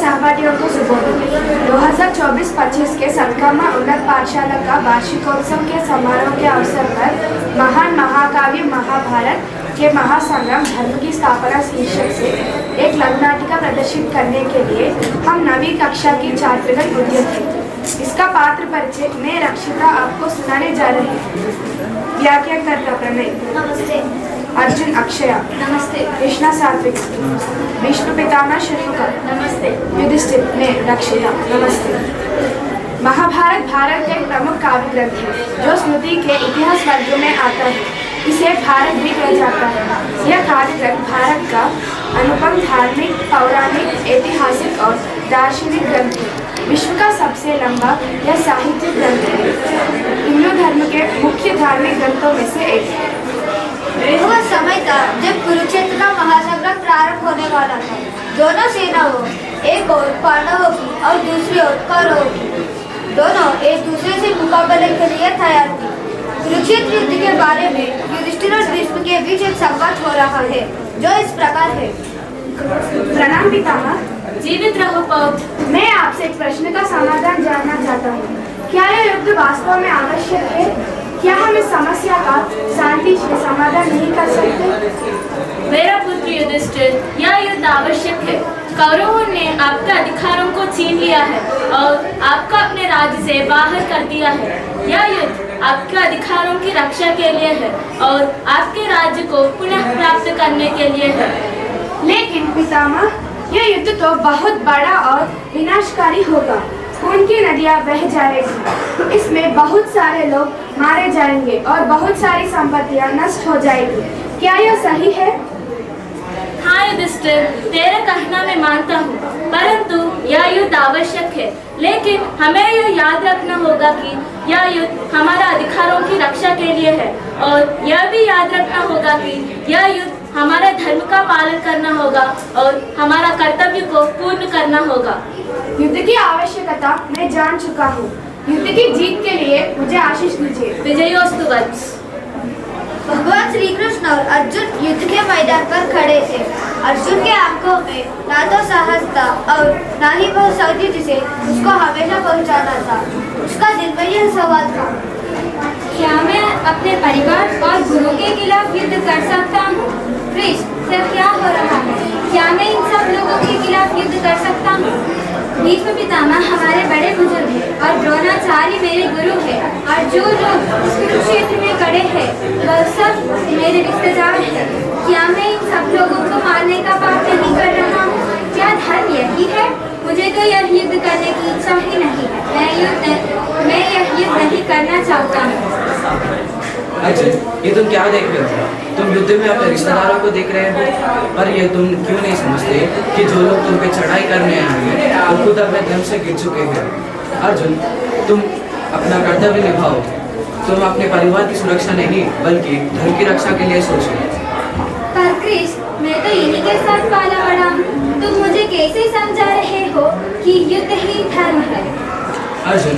सहपाठियों को सुबोध 2024-25 के सतगामा उन्नत पाठशाला का वार्षिकोत्सव के समारोह के अवसर पर महान महाकाव्य महाभारत के महासंग्राम धर्म की स्थापना शीर्षक से एक लघु नाटिका प्रदर्शित करने के लिए हम 9वीं कक्षा की छात्रगण उद्यत थे। इसका पात्र परिचय मैं रक्षिता आपको सुनाने जा रही हूँ। व्याख्याकर्ता प्रणय नमस्ते। अर्जुन अक्षया नमस्ते। कृष्णा सात्विक विष्णु पितामह शत्रुघ्न नमस्ते। युधिष्ठिर मैं रक्षिता नमस्ते। महाभारत भारत का एक प्रमुख काव्य ग्रंथ है जो स्मृति के इतिहास वर्ग में आता है। इसे भारत भी कहा जाता है। यह काव्य ग्रंथ भारत का अनुपम धार्मिक, पौराणिक, ऐतिहासिक और दार्शनिक ग्रंथ है। विश्व का सबसे लंबा यह साहित्यिक ग्रंथ है। हिंदू धर्म के मुख्य धार्मिक ग्रंथों में से एक है। वह समय था जब कुरुक्षेत्र का महासंग्राम प्रारंभ होने वाला था। दोनों सेनाओं, एक ओर पांडवों की और दूसरी ओर कौरवों की, दोनों एक दूसरे से मुकाबले के लिए तैयार थे। कुरुक्षेत्र युद्ध के बारे में युधिष्ठिर और भीष्म के बीच एक संवाद हो रहा है जो इस प्रकार है। प्रणाम पितामह। जीवित रहो पौत्र। मैं आपसे एक प्रश्न का समाधान जानना चाहता हूँ। क्या यह युद्ध वास्तव में आवश्यक है? क्या हम इस समस्या का शांति से समाधान नहीं कर सकते? मेरा पुत्र युधिष्ठिर, यह युद्ध आवश्यक है। कौरवों ने आपके अधिकारों को छीन लिया है और आपको अपने राज्य से बाहर कर दिया है। यह युद्ध आपके अधिकारों की रक्षा के लिए है और आपके राज्य को पुनः प्राप्त करने के लिए है। लेकिन पितामह, यह युद्ध तो बहुत बड़ा और विनाशकारी होगा। खून की नदियां बह जाएगी, इसमें बहुत सारे लोग मारे जाएंगे और बहुत सारी संपत्तियां नष्ट हो जाएगी। क्या यह सही है? हाँ युधिष्ठिर, तेरा कहना मैं मानता हूँ, परंतु यह युद्ध आवश्यक है। लेकिन हमें यह याद रखना होगा कि यह युद्ध हमारा अधिकारों की रक्षा के लिए है और यह भी याद रखना होगा कि यह युद्ध हमारे धर्म का पालन करना होगा और हमारा कर्तव्य को पूर्ण करना होगा। युद्ध की आवश्यकता मैं जान चुका हूँ। युद्ध की जीत के लिए मुझे आशीष दीजिए। विजयोस्तु वत्स। भगवान श्री कृष्ण और अर्जुन युद्ध के मैदान पर खड़े थे। अर्जुन के आंखों में ना तो साहस था और ना ही वह सौंदर्य जिसे उसको हमेशा पहुंचाना था। उसका दिल में यह सवाल था, क्या मैं अपने परिवार और गुरु के खिलाफ युद्ध कर सकता हूँ? कृष्ण, सब क्या हो रहा है? क्या मैं इन सब लोगों के खिलाफ युद्ध कर सकता हूँ? भीष्म पितामह हमारे बड़े बुजुर्ग हैं और द्रोणाचार्य मेरे गुरु हैं और जो लोग इस कुरुक्षेत्र में खड़े हैं वह सब मेरे रिश्तेदार हैं। क्या मैं इन सब लोगों को मारने का पाप नहीं कर रहा हूँ? क्या धर्म यही है? मुझे तो यह युद्ध करने की इच्छा ही नहीं है। मैं यह युद्ध नहीं करना चाहता हूँ। अर्जुन, ये तुम क्या देख रहे हो? तुम युद्ध में अपने रिश्तेदारों को देख रहे हो, पर ये तुम क्यों नहीं समझते कि जो लोग तुम पे चढ़ाई करने आए हैं वो खुद अपने धर्म से गिर चुके हैं। अर्जुन, तुम अपना कर्तव्य निभाओ। तुम अपने परिवार की सुरक्षा नहीं बल्कि धर्म की रक्षा के लिए सोचो। पर कृष्ण, मैं तो इन्हीं के साथ पाला बड़ा हूँ। तुम मुझे कैसे समझा रहे हो कि युद्ध ही धर्म है? अर्जुन,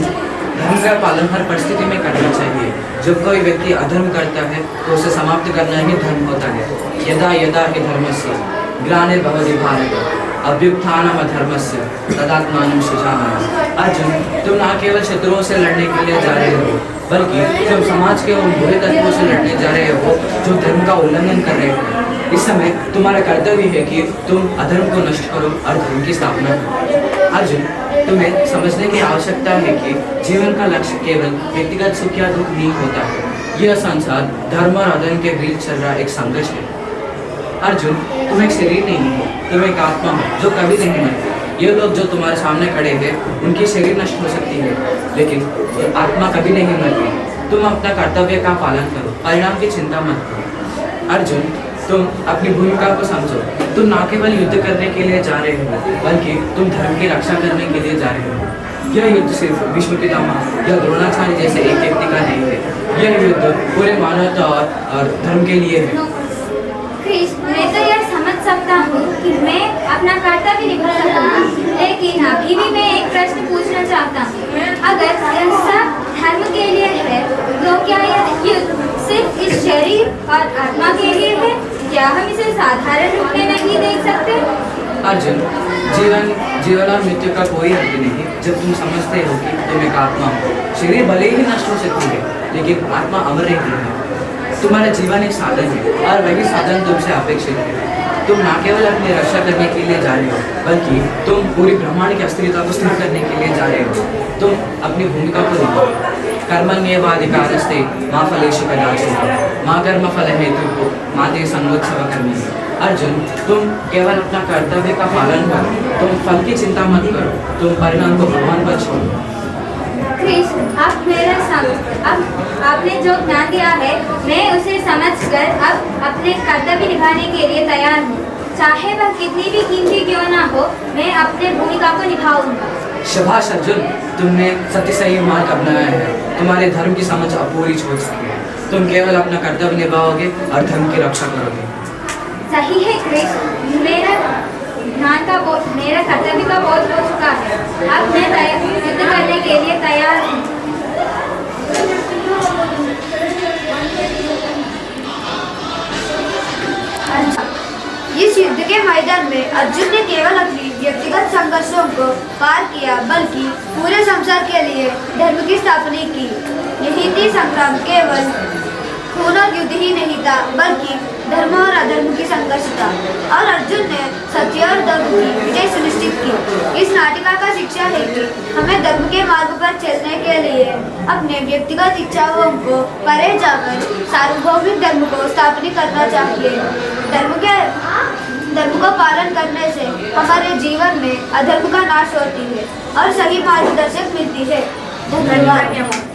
धर्म का पालन हर परिस्थिति में करना चाहिए। जब कोई व्यक्ति अधर्म करता है तो उसे समाप्त करना ही धर्म होता है। यदा यदा हि धर्मस्य ग्लानिर्भवति भारत अभ्युत्थानम् अधर्मस्य तदात्मानं सृजाम्यहम्। अर्जुन, तुम न केवल शत्रुओं से लड़ने के लिए जा रहे हो बल्कि तुम समाज के उन बुरे तत्वों से लड़ने जा रहे हो जो धर्म का उल्लंघन कर रहे हो। इस समय तुम्हारा कर्तव्य है कि तुम अधर्म को नष्ट करो और धर्म की स्थापना करो। अर्जुन, तुम्हें समझने की आवश्यकता है कि जीवन का लक्ष्य केवल व्यक्तिगत सुख या दुख नहीं होता है। यह संसार धर्म और अधर्म के बीच चल रहा एक संघर्ष है। अर्जुन, तुम एक शरीर नहीं हो, तुम एक आत्मा हो जो कभी नहीं मरती। ये लोग जो तुम्हारे सामने खड़े हैं उनकी शरीर नष्ट हो सकती है लेकिन आत्मा कभी नहीं मरती। तुम अपना कर्तव्य का पालन करो, परिणाम की चिंता मत करो। अर्जुन, तुम अपनी भूमिका को समझो। तुम न केवल युद्ध करने के लिए जा रहे हो बल्कि तुम धर्म की रक्षा करने के लिए जा रहे हो। यह युद्ध सिर्फ भीष्म पितामह या द्रोणाचार्य जैसे एक व्यक्ति का नहीं है। यह युद्ध पूरे मानवता और धर्म के लिए है। कृष्ण, मैं तो यह समझ सकता हूँ कि मैं अपना कर्तव्य निभा सकूँगा, लेकिन अभी भी मैं एक प्रश्न पूछना चाहता हूँ। अगर यह सब धर्म के लिए है तो क्या यह युद्ध सिर्फ इस शरीर और आत्मा के लिए है? क्या हम इसे साधारण रूप में नहीं देख सकते? अर्जुन, जीवन और मृत्यु का कोई अंत नहीं। जब तुम समझते हो कि तुम एक आत्मा हो, शरीर भले ही नष्ट हो सकती है लेकिन आत्मा अमर रहती है। तुम्हारा जीवन एक साधन है और वही साधन तुमसे अपेक्षित है। तुम न केवल अपनी रक्षा करने के लिए जा रहे हो, बल्कि तुम पूरी ब्रह्मांड की अस्थिरता को स्थिर करने के लिए जा रहे हो। तुम अपनी भूमिका को निभाओ। कर्मण्येवाधिकारस्ते मा फलेषु कदाचन मा कर्मफल हेतुः मा ते संगोत्सव कर्मणि। अर्जुन, तुम केवल अपना कर्तव्य का पालन करो। तुम फल की चिंता मत करो। तुम परिणाम को भगवान पर छोड़ो। कृष्ण, आप मेरा अब आपने जो ज्ञान दिया है, मैं उसे समझकर अब अपने कर्तव्य निभाने के लिए तैयार हूँ। चाहे वह कितनी भी कीमती क्यों ना हो, मैं अपने भूमिका को निभाऊंगा। शाबाश अर्जुन, तुमने सत्य सही मार्ग अपनाया है। तुम्हारे धर्म की समझ अब पूरी हो चुकी है। तुम केवल अपना कर्तव्य निभाओगे और धर्म की रक्षा करोगे। सही है कृष्ण, मेरा कर्तव्य का बोझ हो चुका है। अब मैं युद्ध करने के लिए तैयार हूँ। इस युद्ध के मैदान में अर्जुन ने केवल अपनी व्यक्तिगत संघर्षों को पार किया, बल्कि पूरे संसार के लिए धर्म की स्थापना की। यही थी संग्राम केवल खून और युद्ध ही नहीं था, बल्कि धर्म और अधर्म की संघर्ष था। और अर्जुन ने सत्य और धर्म की विजय सुनिश्चित की। इस नाटिका का शिक्षा है कि हमें धर्म के मार्ग पर चलने के लिए अपने व्यक्तिगत इच्छाओं को परे जाकर सार्वभौमिक धर्म को स्थापित करना चाहिए। धर्म को पालन करने से हमारे जीवन में अधर्म का नाश होती है और सही मार्गदर्शक मिलती है। धन्यवाद।